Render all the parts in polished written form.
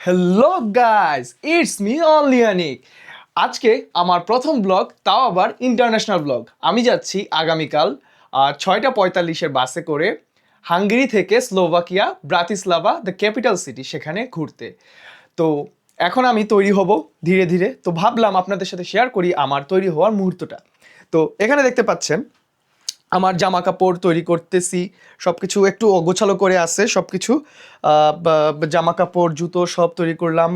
Hello guys, it's me only Anik. আজকে আমার প্রথম ব্লগ, তাও আবার ইন্টারন্যাশনাল ব্লগ। আমি যাচ্ছি আগামীকাল 6:45-এর বাসে করে হাঙ্গেরি থেকে Slovakia Bratislava, the capital city, সেখানে ঘুরতে। তো এখন আমি তৈরি হব ধীরে ধীরে। তো ভাবলাম আপনাদের সাথে শেয়ার করি আমার তৈরি হওয়ার মুহূর্তটা। তো এখানে দেখতে পাচ্ছেন আমার জামা কাপড় তৈরি করতেছি, সব কিছু একটু অগোছালো করে আছে সব কিছু। জামা কাপড় জুতো সব তৈরি করলাম,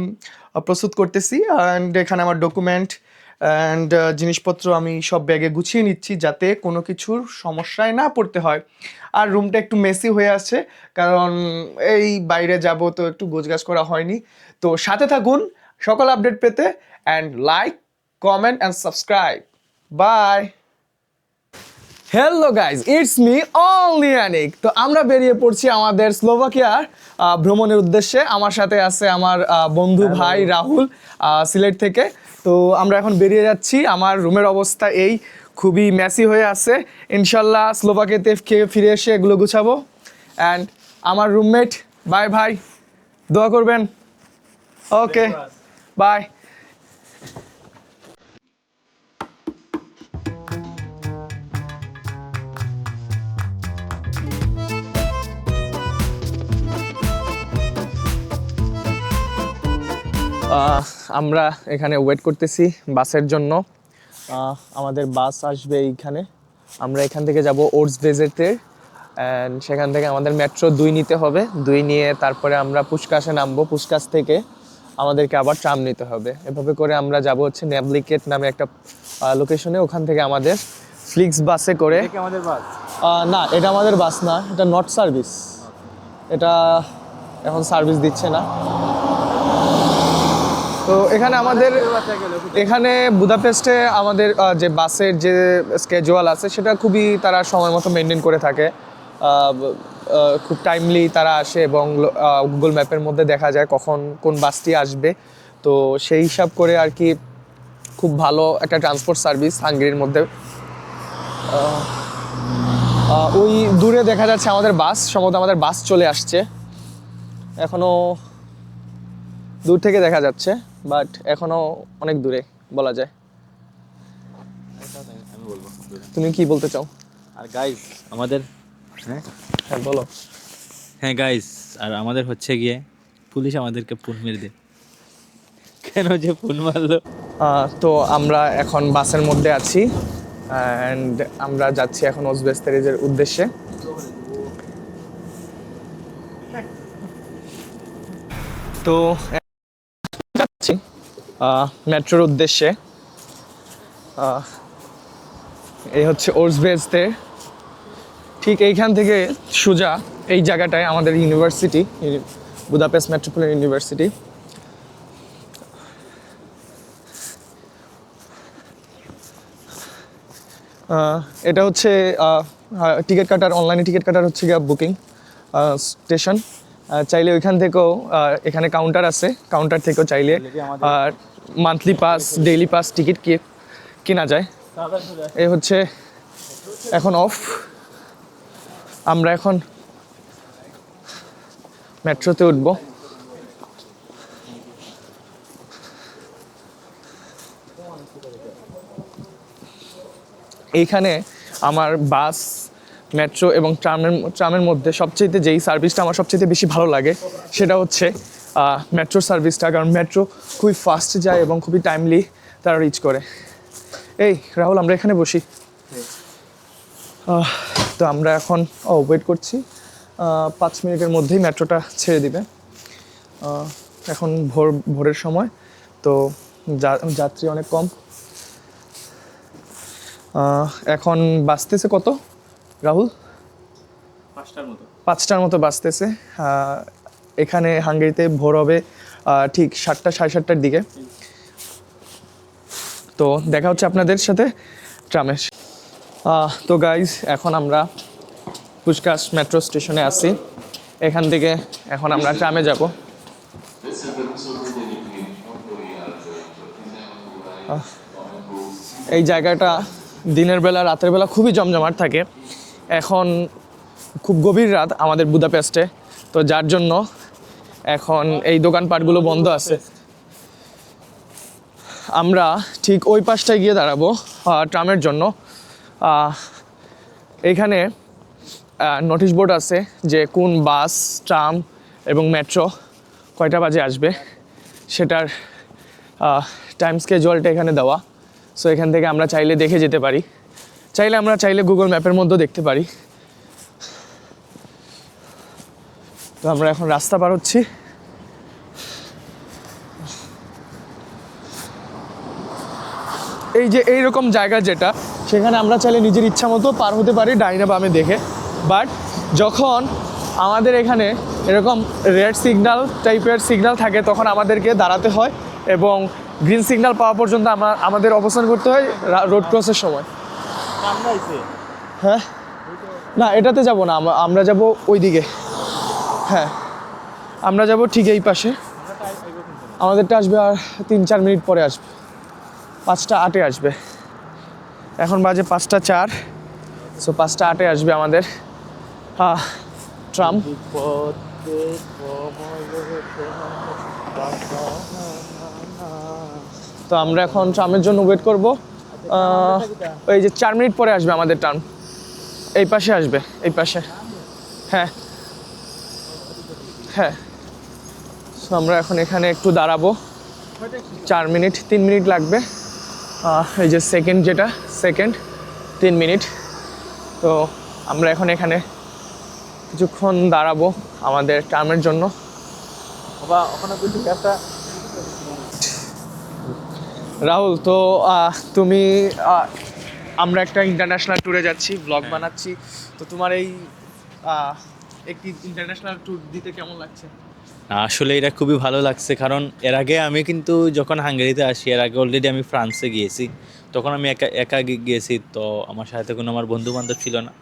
প্রস্তুত করতেছি। অ্যান্ড এখানে আমার ডকুমেন্ট অ্যান্ড জিনিসপত্র আমি সব ব্যাগে গুছিয়ে নিচ্ছি যাতে কোনো কিছুর সমস্যায় না পড়তে হয়। আর রুমটা একটু মেসি হয়ে আছে, কারণ এই বাইরে যাব তো একটু গোছগাছ করা হয়নি। তো সাথে থাকুন সকল আপডেট পেতে, and like, comment and subscribe. Bye. Hello guys, it's me only Anik. তো আমরা বেরিয়ে পড়ছি আমাদের স্লোভাকিয়ার ভ্রমণের উদ্দেশ্যে। আমার সাথে আছে আমার বন্ধু ভাই রাহুল, সিলেট থেকে। তো আমরা এখন বেরিয়ে যাচ্ছি। আমার রুমের অবস্থা এই খুবই মেসি হয়ে আছে। ইনশাল্লাহ স্লোভাকিয়াতে ফিরে এসে এগুলো গুছাবো। অ্যান্ড আমার রুমমেট, বাই ভাই, দোয়া করবেন। ওকে, বাই। আমরা এখানে ওয়েট করতেছি বাসের জন্য। আমাদের বাস আসবে এইখানে। আমরা এখান থেকে যাব ওর্সভেজেতে, অ্যান্ড সেখান থেকে আমাদের মেট্রো 2 নিতে হবে। 2 নিয়ে তারপরে আমরা পুশকাশে নামবো। পুশকাশ থেকে আমাদেরকে আবার ট্রাম নিতে হবে। এভাবে করে আমরা যাব হচ্ছে নেভলিকেট নামে একটা লোকেশনে। ওখান থেকে আমাদের ফ্লিক্স বাসে করে। আমাদের বাস না, এটা আমাদের বাস না, এটা নট সার্ভিস। এটা এখন সার্ভিস দিচ্ছে না। তো এখানে আমাদের এখানে বুদাপেস্টে আমাদের যে বাসের যে স্কেজুয়াল আছে সেটা খুবই তারা সময় মতো মেনটেন করে থাকে। খুব টাইমলি তারা আসে এবং গুগল ম্যাপের মধ্যে দেখা যায় কখন কোন বাসটি আসবে। তো সেই হিসাব করে আর কি খুব ভালো একটা ট্রান্সপোর্ট সার্ভিস হাঙ্গেরির মধ্যে। ওই দূরে দেখা যাচ্ছে আমাদের বাস, সম্ভবত আমাদের বাস চলে আসছে। এখনও দূর থেকে দেখা যাচ্ছে, বাট এখনো অনেক দূরে বলা যায়। আমি বলবো। তুমি কি বলতে চাও? আর গাইস আমাদের হ্যাঁ বলো। হ্যাঁ গাইস, আর আমাদের হচ্ছে গিয়ে পুলিশ আমাদেরকে ফোন মেরে দেয়। কেন যে ফোন মারলো? তো আমরা এখন বাসের মধ্যে আছি অ্যান্ড আমরা যাচ্ছি এখন ওজবেস্তেরিজের উদ্দেশ্যে। তো যাচ্ছি মেট্রোর উদ্দেশ্যে। এই হচ্ছে ওজবেস্তে। ঠিক এইখান থেকে সোজা এই জায়গাটায় আমাদের ইউনিভার্সিটি, বুদাপেস্ট মেট্রোপলিটন ইউনিভার্সিটি। এটা হচ্ছে টিকিট কাটার, অনলাইনে টিকিট কাটার হচ্ছে গিয়ে বুকিং স্টেশন। চাইলে ওইখান থেকেও এখানে কাউন্টার আছে, কাউন্টার থেকেও চাইলে আর monthly pass, daily pass ticket কেনা যায়। এই হচ্ছে এখন অফ। আমরা এখন মেট্রোতে উঠবো। এইখানে আমার বাস, মেট্রো এবং ট্রামের মধ্যে সবচেয়ে যেই সার্ভিসটা আমার সবচেয়ে বেশি ভালো লাগে সেটা হচ্ছে মেট্রো সার্ভিসটা, কারণ মেট্রো খুবই ফাস্ট যায় এবং খুবই টাইমলি তারা রিচ করে। এই রাহুল, আমরা এখানে বসি। তো আমরা এখন ওয়েট করছি। 5 মিনিটের মধ্যেই মেট্রোটা ছেড়ে দিবে। এখন ভোরের সময়, তো যাত্রী অনেক কম। এখন বাজতেছে কত রাহুল? 5টার মতো বাজতেছে। এখানে হাঙ্গেরিতে ভোর হবে ঠিক 7টা, সাড়ে 7টার দিকে। তো দেখা হচ্ছে আপনাদের সাথে ট্রামে। তো গাইজ, এখন আমরা পুশকাশ মেট্রো স্টেশনে আছি। এখান থেকে এখন আমরা ট্রামে যাব। এই জায়গাটা দিনের বেলা, রাতের বেলা খুবই জমজমাট থাকে। এখন খুব গভীর রাত আমাদের বুদাপেস্টে, তো যার জন্য এখন এই দোকানপাটগুলো বন্ধ আছে। আমরা ঠিক ওই পাশটায় গিয়ে দাঁড়াবো ট্রামের জন্য। এইখানে নোটিশ বোর্ড আছে যে কোন বাস, ট্রাম এবং মেট্রো কয়টা বাজে আসবে, সেটার টাইম স্কেজুয়ালটা এখানে দেওয়া। সো এখান থেকে আমরা চাইলে দেখে যেতে পারি, চাইলে গুগল ম্যাপের মধ্যেও দেখতে পারি। তো আমরা এখন রাস্তা পার হচ্ছি। এই যে এইরকম জায়গা যেটা, সেখানে আমরা চাইলে নিজের ইচ্ছা মতো পার হতে পারি ডাইনে বামে দেখে। বাট যখন আমাদের এখানে এরকম রেড সিগন্যাল টাইপের সিগন্যাল থাকে তখন আমাদেরকে দাঁড়াতে হয় এবং গ্রিন সিগন্যাল পাওয়া পর্যন্ত আমাদের অবস্থান করতে হয় রোড ক্রসের সময়। হ্যাঁ, না এটাতে যাব না, আমরা যাব ওই দিকে। হ্যাঁ, আমরা যাব ঠিক এই পাশে। আমাদেরটা আসবে আর 3-4 মিনিট পরে আসবে, 5টা 8-এ আসবে। এখন বাজে 5টা 4। সো 5টা 8-এ আসবে আমাদের ট্রাম। তো আমরা এখন ট্রামের জন্য ওয়েট করব। ওই যে 4 মিনিট পরে আসবে আমাদের ট্রাম। এই পাশে আসবে, এই পাশে। হ্যাঁ হ্যাঁ। সো আমরা এখন এখানে একটু দাঁড়াবো 4 মিনিট, 3 মিনিট লাগবে। এই যে সেকেন্ড 3 মিনিট। তো আমরা এখন এখানে কিছুক্ষণ দাঁড়াবো আমাদের ট্রামের জন্য। রাহুল, তো তুমি আমরা একটা ইন্টারন্যাশনাল ট্যুরে যাচ্ছি, ব্লগ বানাচ্ছি, তো তোমার এই একটি ইন্টারন্যাশনাল ট্যুর দিতে কেমন লাগছে? আসলে এটা খুবই ভালো লাগছে, কারণ এর আগে আমি কিন্তু যখন হাঙ্গেরিতে আসি, এর আগে অলরেডি আমি ফ্রান্সে গিয়েছি। তখন আমি একা গিয়েছি, তো আমার সাথে কোনো আমার বন্ধু বান্ধব ছিল না।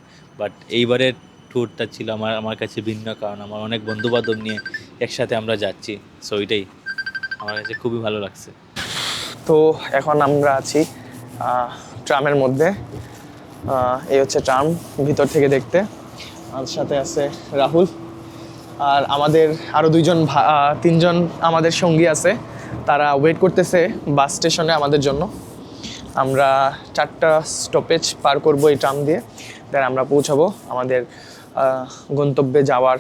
বাট এইবারের ট্যুরটা ছিল আমার কাছে ভিন্ন, কারণ আমার অনেক বন্ধু বান্ধব নিয়ে একসাথে আমরা যাচ্ছি। সো ওইটাই আমার কাছে খুবই ভালো লাগছে। তো এখন আমরা আছি ট্রামের মধ্যে। এই হচ্ছে ট্রাম ভিতর থেকে দেখতে। আমাদের সাথে আছে রাহুল, আর আমাদের আরও 3জন আমাদের সঙ্গী আছে, তারা ওয়েট করতেছে বাস স্টেশনে আমাদের জন্য। আমরা 4টা স্টপেজ পার করব এই ট্রাম দিয়ে, দেন আমরা পৌঁছাবো আমাদের গন্তব্যে যাওয়ার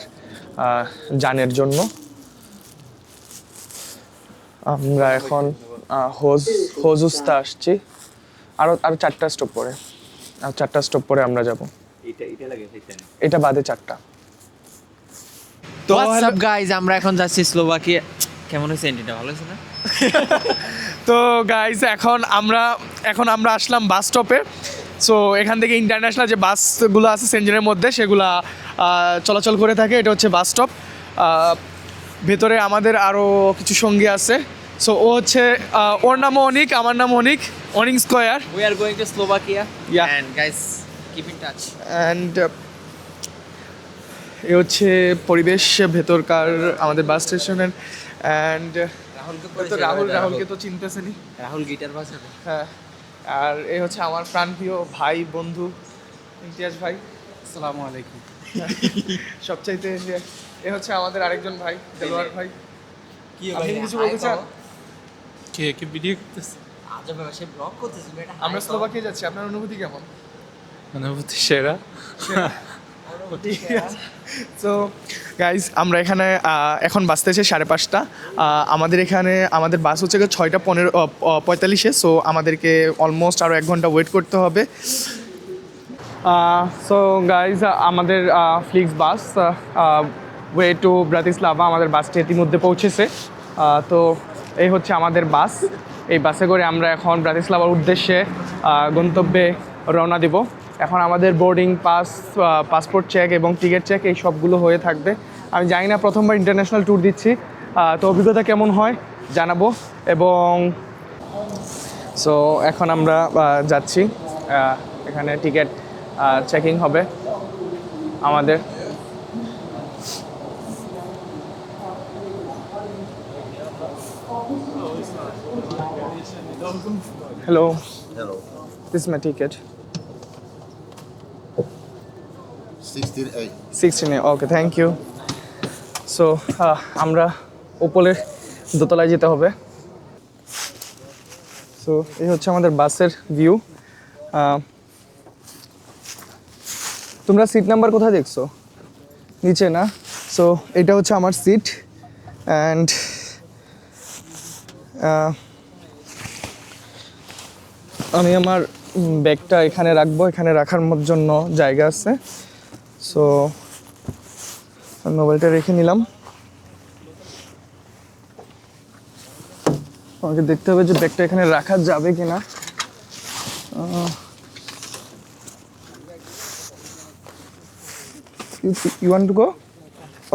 যানের জন্য। আমরা এখন হোজুস্তা আসছি। আরও 4টা স্টপ পরে, আর 4টা স্টপ পরে আমরা যাব। এটা বাদে 4টা। তো হোয়াটস আপ গাইজ, আমরা এখন যাচ্ছি স্লোভাকিয়া। কেমন হয়েছে এন্ট্রিটা? ভালো হয়েছে না? তো গাইজ এখন আমরা আসলাম বাস স্টপে। সো এখান থেকে ইন্টারন্যাশনাল যে বাসগুলো আছে সেনজেনের মধ্যে, সেগুলা চলাচল করে থাকে। এটা হচ্ছে বাস স্টপ। ভেতরে আমাদের আরও কিছু সঙ্গী আছে। সো ও হচ্ছে, ওর নামও অনিক, আমার নাম অনিক square. We are going to Slovakia. Yeah. And guys, keep in touch. And এ হচ্ছে পরিবেশ ভেতরকার আমাদের বাস স্টেশনের। অ্যান্ড রাহুলকে তো চিনতেছেনি। রাহুল গিটার বাজাবে। হ্যাঁ, আর এই হচ্ছে আমার প্রাণপ্রিয় ভাই বন্ধু ইমতিয়াজ ভাই। আসসালামু আলাইকুম। সবচাইতে এ হচ্ছে আমাদের আরেকজন ভাই দেলোয়ার ভাই। কি আপনি কিছু বলতে চান? কে ভিডিও করতেছে? আজব ভাই, সে ব্লগ করতেছে এটা। আমরা স্লোভাকিয়া যাচ্ছি, আপনার অনুভূতি কেমন? অনুভূতি সেরা। সো গাইজ, আমরা এখানে এখন বাজতেছে 5:30। আমাদের এখানে আমাদের বাস হচ্ছে 6:45। সো আমাদেরকে অলমোস্ট আরও 1 ঘন্টা ওয়েট করতে হবে। সো গাইজ, আমাদের flicks bus way to Bratislava, আমাদের বাসটি ইতিমধ্যে পৌঁছেছে। তো এই হচ্ছে আমাদের বাস। এই বাসে করে আমরা এখন ব্রাতিস্লাভার উদ্দেশ্যে গন্তব্যে রওনা দিব। এখন আমাদের বোর্ডিং পাস, পাসপোর্ট চেক এবং টিকিট চেক এই সবগুলো হয়ে থাকবে। আমি জানি না, প্রথমবার ইন্টারন্যাশনাল ট্যুর দিচ্ছি, তো অভিজ্ঞতা কেমন হয় জানাবো। এবং সো এখন আমরা যাচ্ছি, এখানে টিকিট চেকিং হবে আমাদের। Hello. Hello. This is my ticket. 16A. 16. Okay, thank you. So আমরা উপরে দোতলায় যেতে হবে। সো এই হচ্ছে আমাদের বাসের ভিউ। তোমরা সিট নাম্বার কোথায় দেখছো? নিচে না? সো এটা হচ্ছে আমার সিট অ্যান্ড আমি আমার ব্যাগটা এখানে রাখবো, এখানে রাখার জন্য জায়গা আছে। সো মোবাইলটা রেখে নিলাম। আমাকে দেখতে হবে যে ব্যাগটা এখানে রাখা যাবে কিনা। You want to go?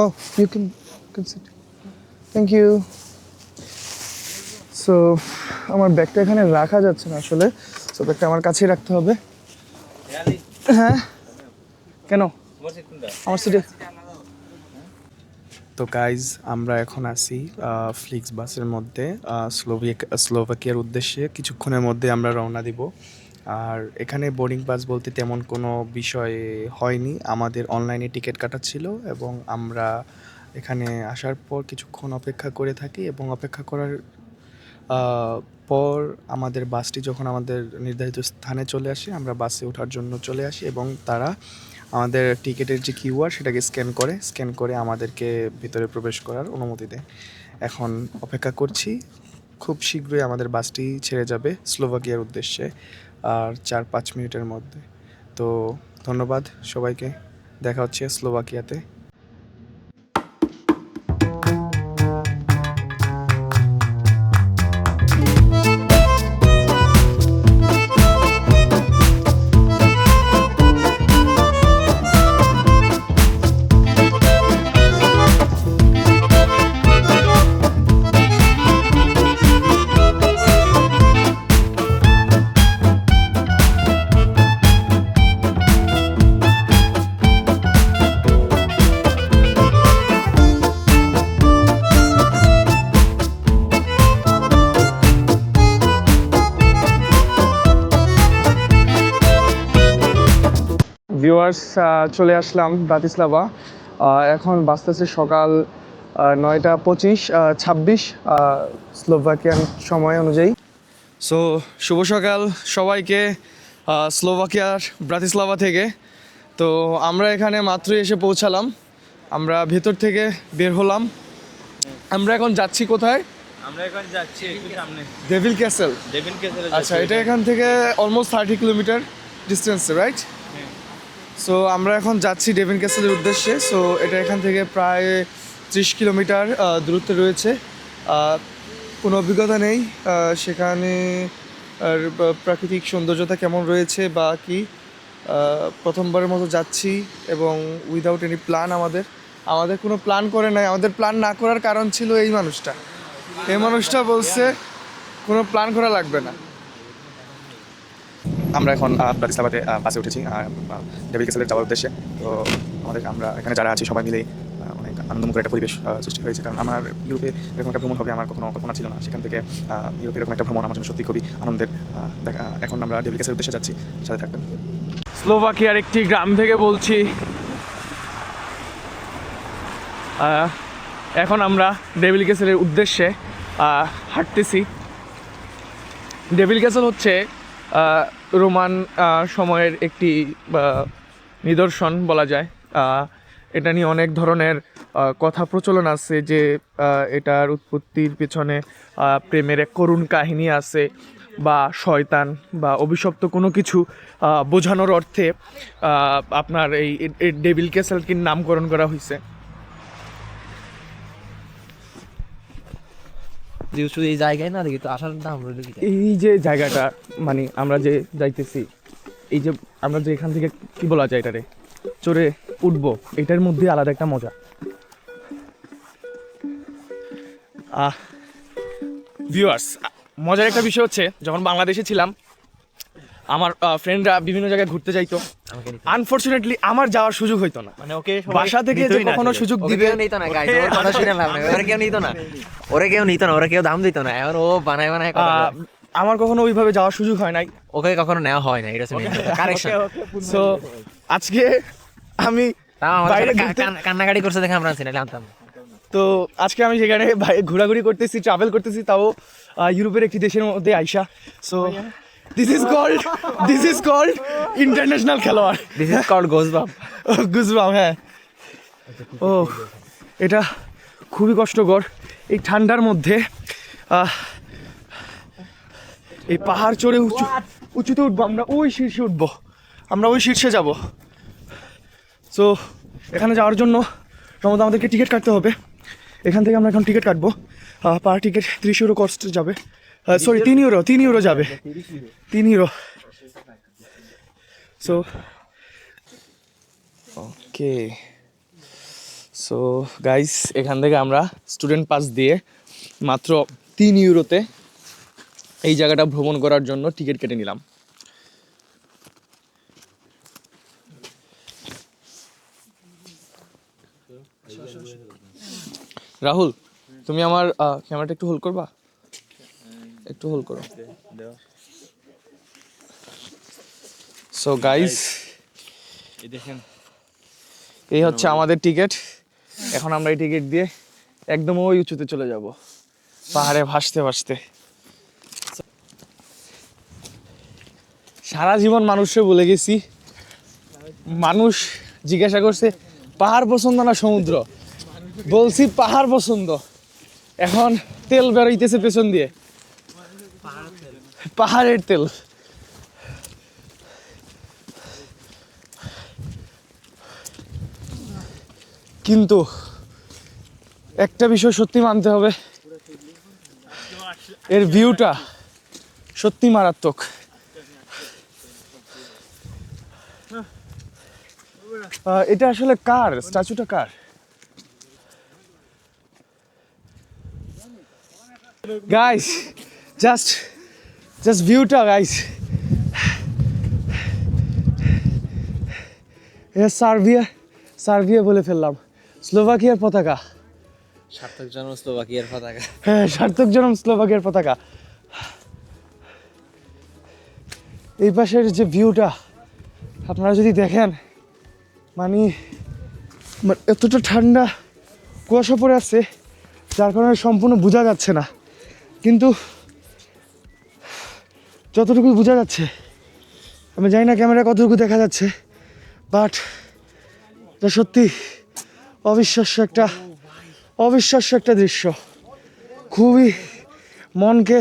Oh, you can sit. Thank you. So আমার ব্যাগটা এখানে রাখা যাচ্ছে না আসলে। সো ব্যাগটা আমার কাছেই রাখতে হবে। হ্যাঁ, কেন? আমার সিটে। তো গাইজ, আমরা এখন আছি ফ্লিক্স বাসের মধ্যে স্লোভাকিয়ার উদ্দেশ্যে। কিছুক্ষণের মধ্যে আমরা রওনা দিব। আর এখানে বোর্ডিং পাস বলতে তেমন কোনো বিষয় হয়নি, আমাদের অনলাইনে টিকিট কাটা ছিল এবং আমরা এখানে আসার পর কিছুক্ষণ অপেক্ষা করে থাকি এবং অপেক্ষা করার পর আমাদের বাসটি যখন আমাদের নির্ধারিত স্থানে চলে আসে, আমরা বাসে ওঠার জন্য চলে আসি এবং তারা আমাদের টিকিটের যে কিউআর সেটাকে স্ক্যান করে আমাদেরকে ভিতরে প্রবেশ করার অনুমতি দেয়। এখন অপেক্ষা করছি, খুব শীঘ্রই আমাদের বাসটি ছেড়ে যাবে স্লোভাকিয়ার উদ্দেশ্যে, আর 4-5 মিনিটের মধ্যে। তো ধন্যবাদ সবাইকে, দেখা হচ্ছে স্লোভাকিয়াতে। ভিউয়ার্স, চলে আসলাম ব্রাতিস্লাভা। এখন বাজতেছে সকাল 9:25, 26 স্লোভাকিয়ান সময় অনুযায়ী। সো শুভ সকাল সবাইকে স্লোভাকিয়ার ব্রাতিস্লাভা থেকে। তো আমরা এখানে মাত্রই এসে পৌঁছালাম, আমরা ভেতর থেকে বের হলাম। আমরা এখন যাচ্ছি কোথায়? আমরা এখন যাচ্ছি একটু সামনে ডেভিল ক্যাসেল। আচ্ছা, এটা এখান থেকে অলমোস্ট 30 কিলোমিটার ডিস্টেন্সে, রাইট? সো আমরা এখন যাচ্ছি ডেভিল ক্যাসেলের উদ্দেশ্যে। সো এটা এখান থেকে প্রায় 30 কিলোমিটার দূরত্বে রয়েছে। কোনো অভিজ্ঞতা নেই সেখানে আর প্রাকৃতিক সৌন্দর্যতা কেমন রয়েছে বা কি। প্রথমবারের মতো যাচ্ছি এবং উইদাউট এনি প্ল্যান। আমাদের কোনো প্ল্যান করে নাই। আমাদের প্ল্যান না করার কারণ ছিল এই মানুষটা বলছে কোনো প্ল্যান করা লাগবে না। আমরা এখন ব্রাতিস্লাভাতে বাসে উঠেছি ডেভিল ক্যাসেলের যাওয়ার উদ্দেশ্যে। তো আমরা এখানে যারা আছি সবাই মিলেই অনেক আনন্দমুখর একটা পরিবেশ সৃষ্টি হয়েছে, কারণ আমার ইউরোপে এরকম একটা ভ্রমণ হবে আমার কখনো কল্পনা ছিল না। সেখান থেকে ইউরোপে এরকম একটা ভ্রমণ আমার জন্য সত্যি খুবই আনন্দের। এখন আমরা ডেভিল ক্যাসেলের উদ্দেশ্যে যাচ্ছি, সাথে থাকবেন। স্লোভাকিয়ার একটি গ্রাম থেকে বলছি। এখন আমরা ডেভিল ক্যাসেলের উদ্দেশ্যে হাঁটতেছি। ডেভিল ক্যাসেল হচ্ছে রোমান সময়ের একটি নিদর্শন বলা যায়। এটা নিয়ে অনেক ধরনের কথা প্রচলন আছে যে এটার উৎপত্তির পেছনে প্রেমের এক করুণ কাহিনী আছে, বা শয়তান বা অভিশপ্ত কোনো কিছু বোঝানোর অর্থে আপনার এই ডেভিল ক্যাসেলকে নামকরণ করা হয়েছে। এই জায়গায় না দেখি তো আসার দাম। এই যে জায়গাটা, মানে আমরা যে যাইতেছি, এই যে আমরা যে এখান থেকে কি বলা যায় এটারে চড়ে উঠবো, এটার মধ্যে আলাদা একটা মজা। ভিউয়ার্স, মজার একটা বিষয় হচ্ছে, যখন বাংলাদেশে ছিলাম আমার ফ্রেন্ডরা বিভিন্ন জায়গায় ঘুরতে যাইতো। আনফরচুনেটলি আমার যাওয়ার সুযোগ হইতো না, মানে ওকে বাসা থেকে যে কখনো সুযোগ দিবে ওরা কেউ দাম দিত না। এখন ও বানায় আমার কখনো ওইভাবে যাওয়ার সুযোগ হয় নাই, ওকে কখনো নেওয়া হয় না। এটা কারেকশন। সো আজকে আমি বাইরে কান্নাকাটি করছে দেখে আমরা আনছি না, আনতাম। তো আজকে আমি সেখানে ঘোরাঘুরি করতেছি, ট্রাভেল করতেছি, তাও ইউরোপের একটি দেশের মধ্যে আইসা। So this is called international খেলোয়াড়। দিস ইজ কল্ড গোজবাম। গুজবাম, হ্যাঁ। ও এটা খুবই কষ্টকর এই ঠান্ডার মধ্যে। এই পাহাড় চড়ে উঁচুতে উঠবো, আমরা ওই শীর্ষে উঠবো, আমরা ওই শীর্ষে যাব। সো এখানে যাওয়ার জন্য সম্ভবত আমাদেরকে টিকিট কাটতে হবে। এখান থেকে আমরা এখন টিকিট কাটবো, পার টিকিট 30 ইউরো কস্ট যাবে, সরি 3 ইউরো যাবে, 3 euro. So okay, so guys এখান থেকে আমরা স্টুডেন্ট পাস দিয়ে মাত্র 3 ইউরোতে এই জায়গাটা ভ্রমণ করার জন্য টিকিট কেটে নিলাম। রাহুল, তুমি আমার ক্যামেরাটা একটু হোল্ড করবা, একটু হোল্ড করো। সো গাইস এই দেখেন, এই হচ্ছে আমাদের টিকিট। এখন আমরা এই টিকিট দিয়ে একদম ওই উঁচুতে চলে যাব, পাহাড়ে ভাসতে ভাসতে। সারা জীবন মানুষে বলে গেছি, মানুষ জিজ্ঞাসা করছে পাহাড় পছন্দ না সমুদ্র, বলছি পাহাড় পছন্দ। এখন তেল বেরোইতেছে পেছন দিয়ে, পাহাড়ের তেল। কিন্তু একটা বিষয় সত্যি মানতে হবে, এর ভিউটা সত্যি মারাত্মক। এটা আসলে কার স্ট্যাচুটা, কার? গাইস জাস্ট ভিউটা গাইস, সার্বিয়া বলে ফেললাম, স্লোভাকিয়ার পতাকা। সার্থক জন্ম স্লোভাকিয়ার পতাকা। হ্যাঁ, সার্থক জনম স্লোভাকিয়ার পতাকা। এই পাশের যে ভিউটা আপনারা যদি দেখেন, মানে এতটা ঠান্ডা কুয়াশা পড়ে আছে যার কারণে সম্পূর্ণ বোঝা যাচ্ছে না, কিন্তু যতটুকু বোঝা যাচ্ছে, আমি জানি না ক্যামেরা কতটুকু দেখা যাচ্ছে, বাট এটা সত্যি অবিশ্বাস্য একটা দৃশ্য, খুবই মনকে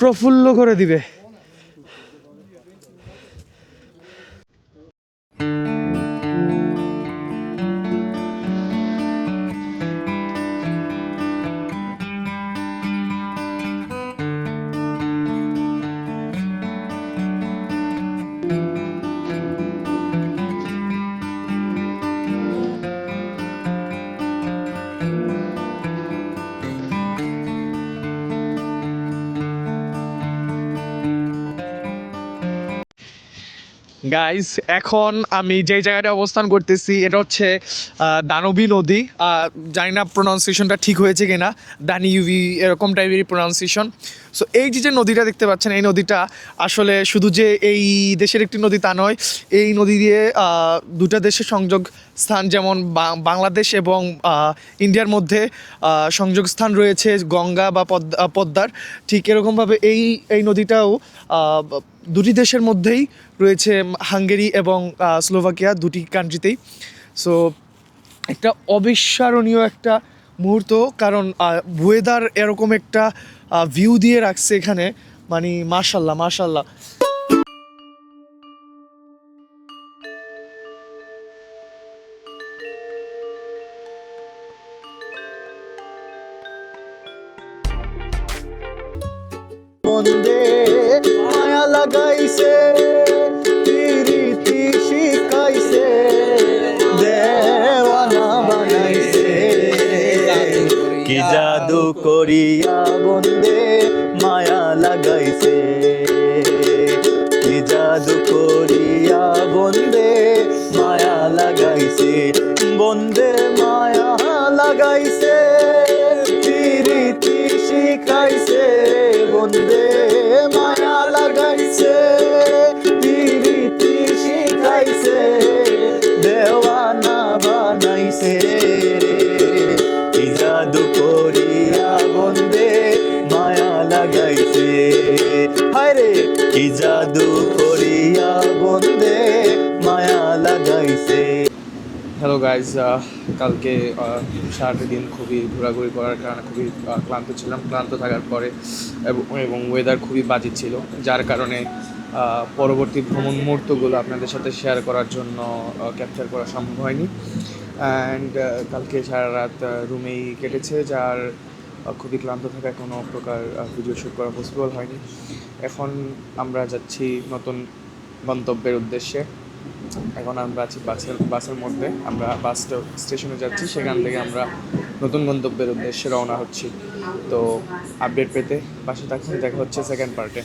প্রফুল্ল করে দিবে। গাইস এখন আমি যে জায়গাটা অবস্থান করতেছি এটা হচ্ছে দানবী নদী। জানি না প্রোনাউন্সিয়েশনটা ঠিক হয়েছে কিনা, দানিউবি এরকম টাইপেরই প্রোনাউন্সিয়েশন। সো এই যে নদীটা দেখতে পাচ্ছেন, এই নদীটা আসলে শুধু যে এই দেশের একটি নদী তা নয়, এই নদী দিয়ে দুটা দেশের সংযোগ স্থান, যেমন বাংলাদেশ এবং ইন্ডিয়ার মধ্যে সংযোগ স্থান রয়েছে গঙ্গা বা পদ্মার, ঠিক এরকমভাবে এই নদীটাও দুটি দেশের মধ্যেই রয়েছে, হাঙ্গেরি এবং স্লোভাকিয়া, দুটি কান্ট্রিতেই। সো একটা অবিস্মরণীয় একটা মুহূর্ত, কারণ ওয়েদার এরকম একটা ভিউ দিয়ে রাখছে এখানে, মানে মাশাল্লাহ। বন্দে মায়া লাগাইছে, প্রীতি শিখাইছে, দেওয়ানা বানাইছে, কি জাদু করিয়া বন্দে মায়া লাগাইছে, কি জাদু করিয়া বন্দে মায়া লাগাইছে, বন্দে মায়া লাগাইছে, প্রীতি শিখাইছে, বন্দে মায়া লাগাইছে, প্রীতি শিখাইছে, দেওয়ানা বানাইছে, কি কি জাদু করিয়া বন্দে মায়া লাগাইছে। হ্যালো গাইজ, কালকে সারাটা দিন খুবই ঘোরাঘুরি করার কারণে খুবই ক্লান্ত ছিলাম। ক্লান্ত থাকার পরে এবং ওয়েদার খুবই বাজে ছিল, যার কারণে পরবর্তী ভ্রমণ মুহূর্তগুলো আপনাদের সাথে শেয়ার করার জন্য ক্যাপচার করা সম্ভব হয়নি। অ্যান্ড কালকে সারা রাত রুমেই কেটেছে, যার খুবই ক্লান্ত থাকায় কোনো প্রকার ভিডিও শ্যুট করা পসিবল হয়নি। এখন আমরা যাচ্ছি নতুন গন্তব্যের উদ্দেশ্যে। এখন আমরা আছি বাসের মধ্যে, আমরা বাস স্টেশনে যাচ্ছি, সেখান থেকে আমরা নতুন গন্তব্যের উদ্দেশ্যে রওনা হচ্ছি। তো আপডেট পেতে পাশে থাকুন, দেখা হচ্ছে সেকেন্ড পার্টে।